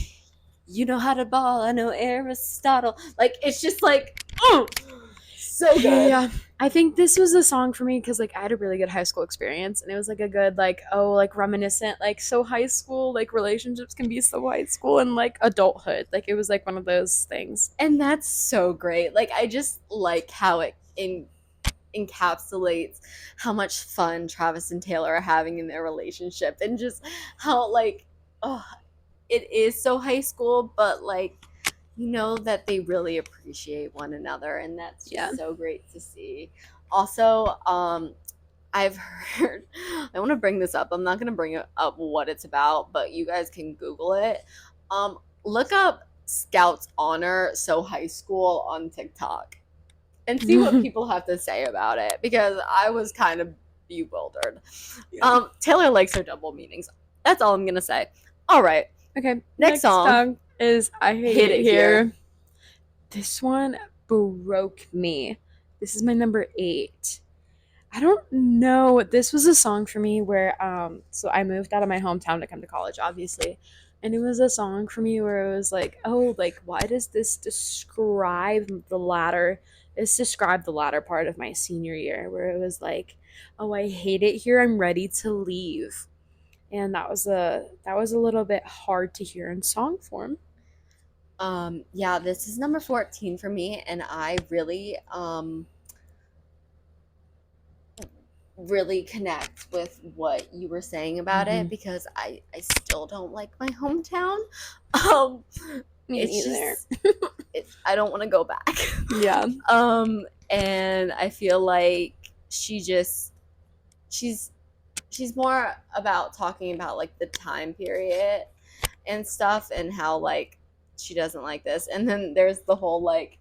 you know how to ball, I know Aristotle. Like, it's just like, oh, so good. Yeah, I think this was a song for me because like I had a really good high school experience, and it was like a good like reminiscent, like so high school, like relationships can be so high school and like adulthood. Like it was like one of those things, and that's so great. Like I just like how it encapsulates how much fun Travis and Taylor are having in their relationship, and just how like, oh, it is so high school, but like, you know that they really appreciate one another, and that's just so great to see. Also, I've heard, I want to bring this up. I'm not going to bring up what it's about, but you guys can Google it. Look up Scouts Honor So High School on TikTok and see what people have to say about it, because I was kind of bewildered. Yeah. Taylor likes her double meanings. That's all I'm going to say. All right. Okay. Next song is I Hate It Here. This one broke me. This is my number 8. I don't know. This was a song for me where so I moved out of my hometown to come to college, obviously. And it was a song for me where it was like, oh, like why does this describe the latter part of my senior year, where it was like, oh, I hate it here, I'm ready to leave. And that was a little bit hard to hear in song form. Yeah, this is number 14 for me, and I really really connect with what you were saying about it, because I still don't like my hometown. Me neither. I don't want to go back. Yeah. And I feel like she's more about talking about like the time period and stuff, and how like she doesn't like this. And then there's the whole like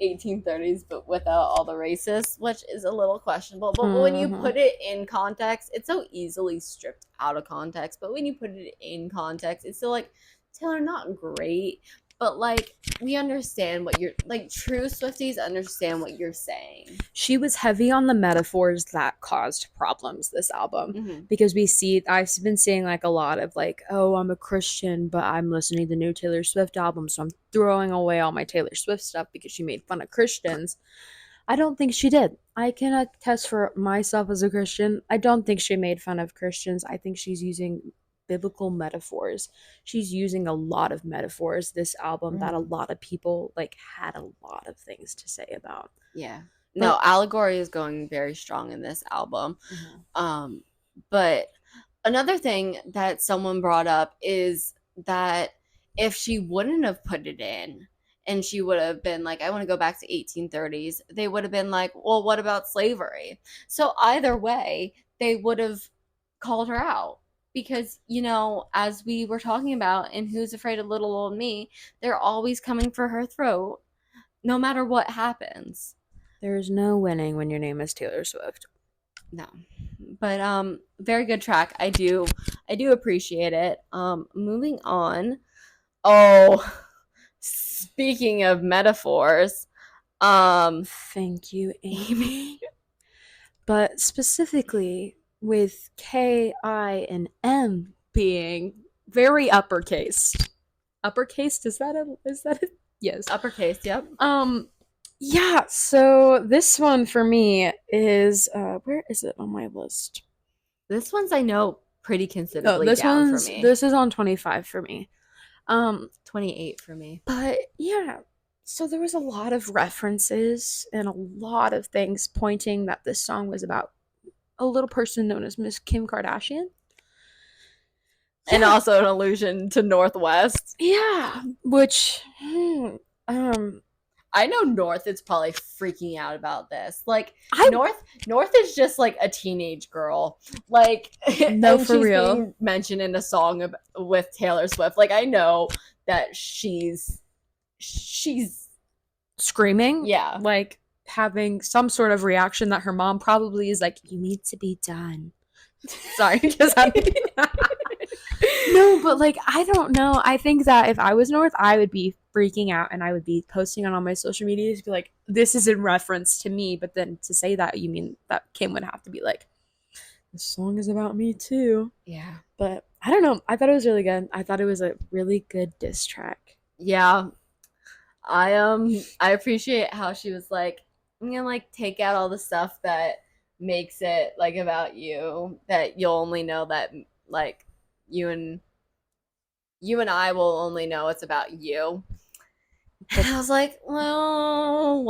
1830s but without all the racists, which is a little questionable. But when you put it in context, it's so easily stripped out of context. But when you put it in context, it's still like, Taylor, not great, but like we understand what you're like. True Swifties understand what you're saying. She was heavy on the metaphors that caused problems this album, because I've been seeing like a lot of like, oh, I'm a Christian, but I'm listening to the new Taylor Swift album, so I'm throwing away all my Taylor Swift stuff because she made fun of Christians. I don't think she did. I can attest for myself as a Christian. I don't think she made fun of Christians. I think she's using biblical metaphors. She's using a lot of metaphors this album that a lot of people like had a lot of things to say about. Yeah. No, allegory is going very strong in this album. But another thing that someone brought up is that if she wouldn't have put it in and she would have been like, I want to go back to 1830s, they would have been like, well, what about slavery? So either way, they would have called her out because, you know, as we were talking about in Who's Afraid of Little Old Me, they're always coming for her throat no matter what happens. There's no winning when your name is Taylor Swift. No. But very good track. I do appreciate it. Moving on. Oh, speaking of metaphors, thank you, Amy. But specifically with K, I, and M being very uppercase. Uppercase, is that a yes. Uppercase, yep. Yeah, so this one for me is where is it on my list? This one's I know pretty considerably this down one's for me. This is on 25 for me. 28 for me. But yeah, so there was a lot of references and a lot of things pointing that this song was about a little person known as Miss Kim Kardashian. Yeah. And also an allusion to Northwest. Yeah, which I know North is probably freaking out about this. Like North is just like a teenage girl. Like no, for she's real. Being mentioned in a song with Taylor Swift. Like I know that she's screaming. Yeah. Like having some sort of reaction that her mom probably is like, you need to be done. Sorry, because I'm no, but like I don't know. I think that if I was North, I would be freaking out and I would be posting on my social media to be like, this is in reference to me. But then to say that, you mean that Kim would have to be like, this song is about me too. Yeah. But I don't know. I thought it was really good. I thought it was a really good diss track. Yeah. I appreciate how she was like, I'm gonna like take out all the stuff that makes it like about you, that you'll only know that like you and I will only know it's about you. And I was like, well,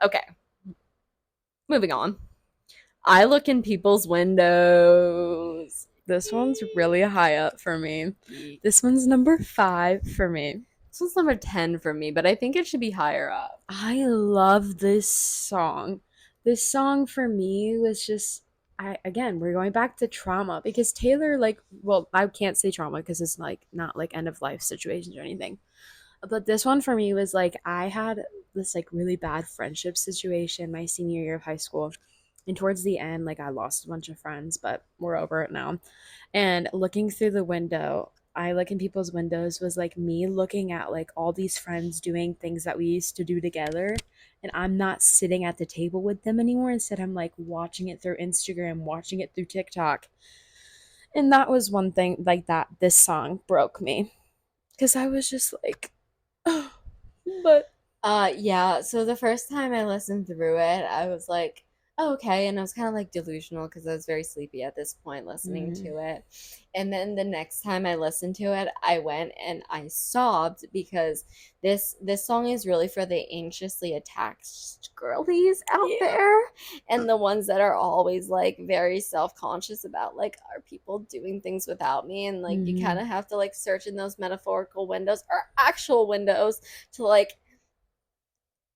okay. Moving on. I look in people's windows. This one's really high up for me. This one's number 5 for me. This one's number 10 for me, but I think it should be higher up. I love this song. This song for me was just again, we're going back to trauma because Taylor, like, well, I can't say trauma because it's like not like end of life situations or anything. But this one for me was like I had this like really bad friendship situation my senior year of high school. And towards the end, like I lost a bunch of friends, but we're over it now. And looking through the window, I look in people's windows was like me looking at like all these friends doing things that we used to do together. And I'm not sitting at the table with them anymore. Instead, I'm like watching it through Instagram, watching it through TikTok. And that was one thing like that. This song broke me because I was just like, oh, but yeah, so the first time I listened through it, I was like, oh, okay, and I was kind of like delusional because I was very sleepy at this point listening to it. And then the next time I listened to it, I went and I sobbed because this song is really for the anxiously attached girlies out there and the ones that are always like very self-conscious about like, are people doing things without me? And like you kind of have to like search in those metaphorical windows or actual windows to like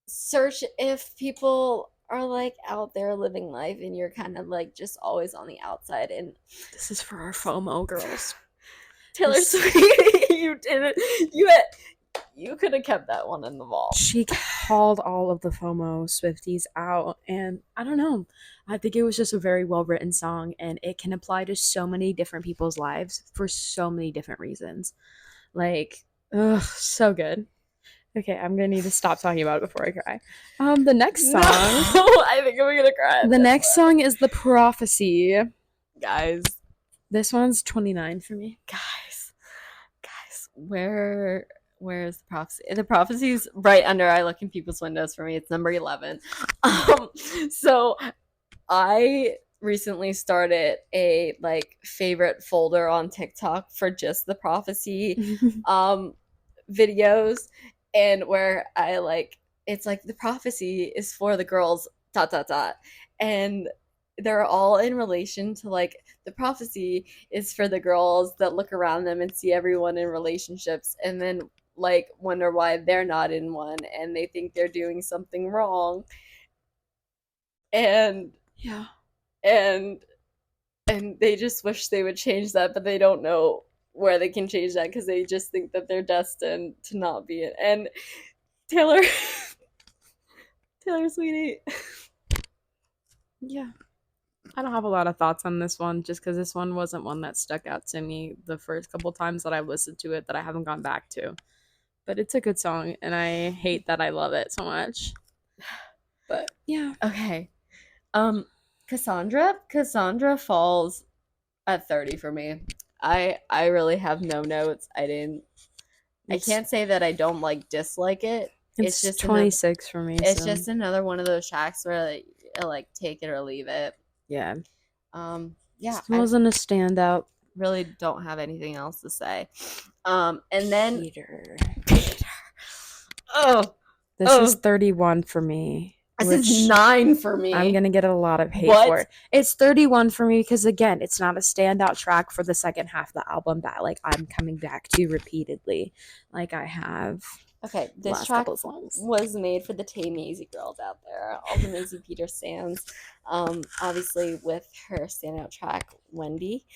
search if people are like out there living life and you're kind of like just always on the outside. And this is for our FOMO girls. Taylor Swift, you did it. You could have kept that one in the vault. She called all of the FOMO Swifties out, and I don't know. I think it was just a very well written song, and it can apply to so many different people's lives for so many different reasons. Like, ugh, so good. Okay, I'm gonna need to stop talking about it before I cry. The next song. No, I think I'm gonna cry. The next song is The Prophecy. Guys. This one's 29 for me. Guys, where is the prophecy? The prophecy's right under I look in people's windows for me. It's number 11. So I recently started a like favorite folder on TikTok for just the prophecy videos, and where I like it's like the prophecy is for the girls ... and they're all in relation to like the prophecy is for the girls that look around them and see everyone in relationships and then like wonder why they're not in one and they think they're doing something wrong. And yeah. And they just wish they would change that, but they don't know where they can change that because they just think that they're destined to not be it. And Taylor, Taylor, sweetie. Yeah. I don't have a lot of thoughts on this one just because this one wasn't one that stuck out to me the first couple times that I've listened to it that I haven't gone back to. But it's a good song, and I hate that I love it so much. But yeah. Okay. Cassandra falls at 30 for me. I really have no notes. I can't say that I don't like dislike it. It's just 26 for me. It's just another one of those tracks where like take it or leave it. Yeah. Yeah. It wasn't a standout. Really don't have anything else to say. And then Peter. Oh. This is 31 for me. This is 9 for me. I'm going to get a lot of hate for it. It's 31 for me because, again, it's not a standout track for the second half of the album that, like, I'm coming back to repeatedly. Like, I have. Okay, this track was made for the Tay Maisie girls out there. All the Maisie Peter stands. Obviously, with her standout track, Wendy.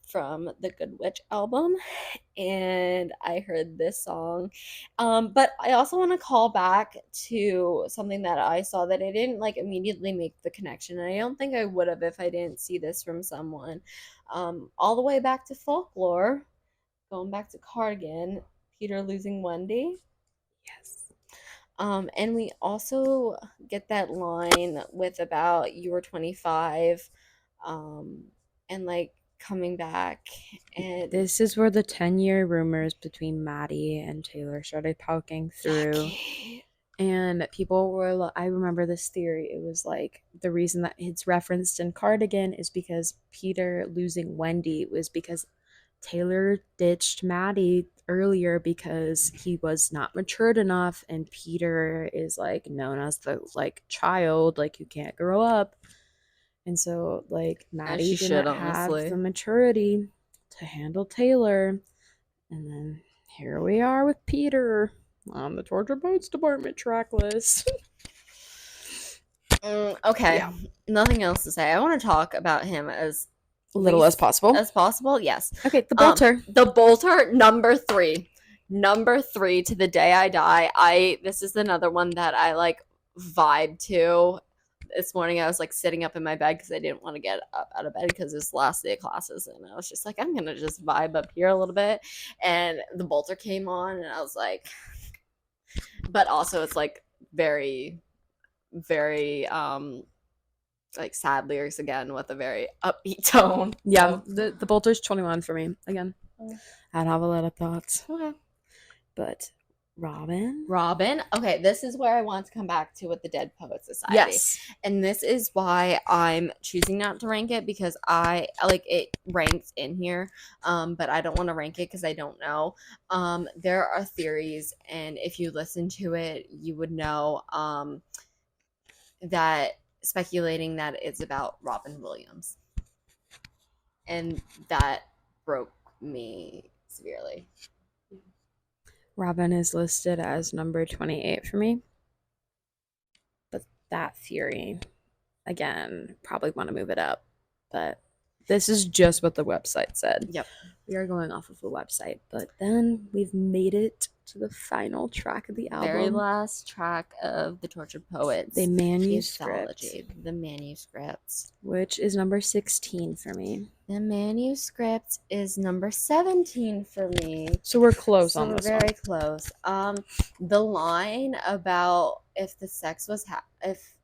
From the Good Witch album, and I heard this song. But I also want to call back to something that I saw that I didn't like immediately make the connection, and I don't think I would have if I didn't see this from someone. All the way back to Folklore, going back to Cardigan, Peter losing Wendy. Yes. And we also get that line with about you were 25, and like coming back, and this is where the 10-year rumors between Maddie and Taylor started poking through. And people were, I remember this theory. It was like the reason that it's referenced in Cardigan is because Peter losing Wendy was because Taylor ditched Maddie earlier because he was not matured enough, and Peter is like known as the like child, like you can't grow up. And so, like, Maddie didn't have the maturity to handle Taylor. And then here we are with Peter on the Torture Boats Department track list. Okay. Yeah. Nothing else to say. I want to talk about him as little as possible. As possible, yes. Okay, the Bolter. The Bolter, number 3. Number 3 to the day I die. This is another one that I, like, vibe to. This morning I was like sitting up in my bed because I didn't want to get up out of bed because it's the last day of classes, and I was just like, I'm gonna just vibe up here a little bit, and the Bolter came on, and I was like, but also it's like very, very like sad lyrics again with a very upbeat tone. Yeah, so. the Bolter's 21 for me again. I don't have a lot of thoughts. Okay, but Robin. Okay, this is where I want to come back to with the Dead Poets Society. Yes. And this is why I'm choosing not to rank it, because I like it ranked in here. But I don't want to rank it because I don't know. There are theories, and if you listen to it, you would know that speculating that it's about Robin Williams. And that broke me severely. Robin is listed as number 28 for me. But that theory, again, probably want to move it up. But this is just what the website said. Yep. We are going off of the website. But then we've made it to the final track of the album. Very last track of the Tortured Poets. The manuscript. The manuscript. Which is number 16 for me. The manuscript is number 17 for me. So we're close on this one. Very close. The line about if the sex was if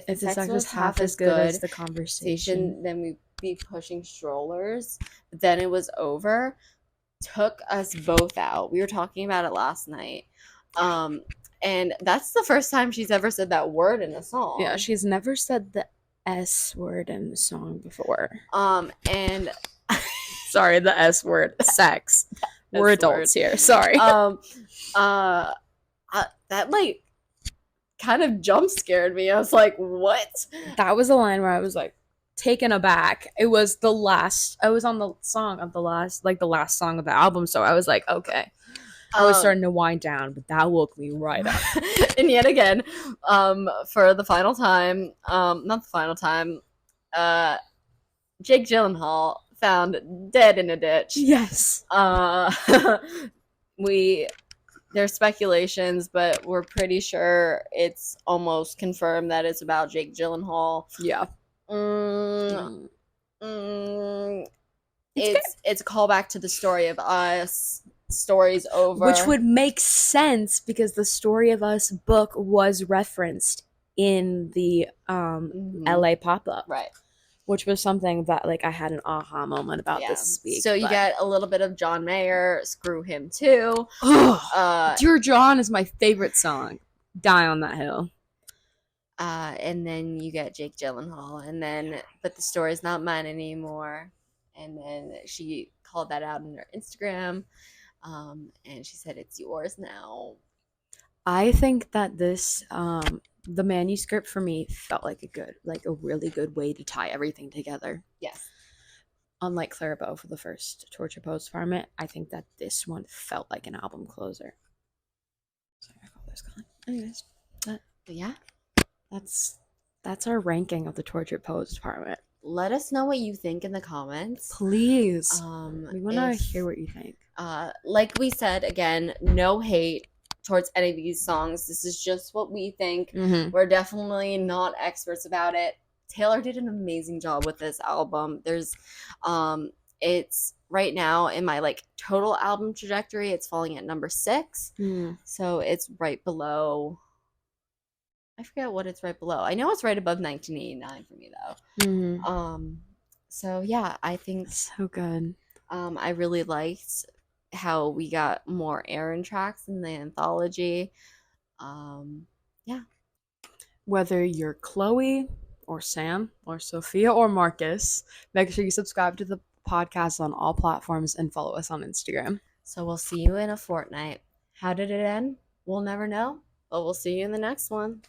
the sex was half as good as the conversation, then we'd be pushing strollers. Then it was over. Took us both out. We were talking about it last night. And that's the first time she's ever said that word in a song. Yeah, she's never said the S word in the song before. And sorry, the S word, sex. We're adults here. Sorry. That like kind of jump scared me. I was like, what? That was a line where I was like taken aback. It was the last, I was on the song of the last, like the last song of the album. So I was like, okay. I was starting to wind down, but that woke me right up. And yet again, for the final time, not the final time, Jake Gyllenhaal found dead in a ditch. Yes. There's speculations, but we're pretty sure it's almost confirmed that it's about Jake Gyllenhaal. Yeah. It's a callback to The Story of Us. Story's over. Which would make sense because The Story of Us book was referenced in the LA pop-up. Right. Which was something that like I had an aha moment about this week. So you get a little bit of John Mayer. Screw him too. Dear John is my favorite song. Die on that hill. And then you get Jake Gyllenhaal, and then but the story's not mine anymore. And then she called that out on her Instagram, and she said it's yours now. I think that this the manuscript for me felt like a really good way to tie everything together. Yes. Unlike Clairbeau for the first Torture Post Department, I think that this one felt like an album closer. Sorry, I call this Colin. Anyways, that's our ranking of the Torture Post Department. Let us know what you think in the comments, please. We want to hear what you think. Like we said, again, no hate towards any of these songs. This is just what we think. We're definitely not experts about it. Taylor did an amazing job with this album. There's it's right now in my like total album trajectory, it's falling at number 6. So it's right below, I forget what it's right below. I know it's right above 1989 for me though. So yeah, I think so good. I really liked how we got more Aaron tracks in the anthology. Yeah. Whether you're Chloe or Sam or Sophia or Marcus, make sure you subscribe to the podcast on all platforms and follow us on Instagram. So we'll see you in a fortnight. How did it end? We'll never know, but we'll see you in the next one.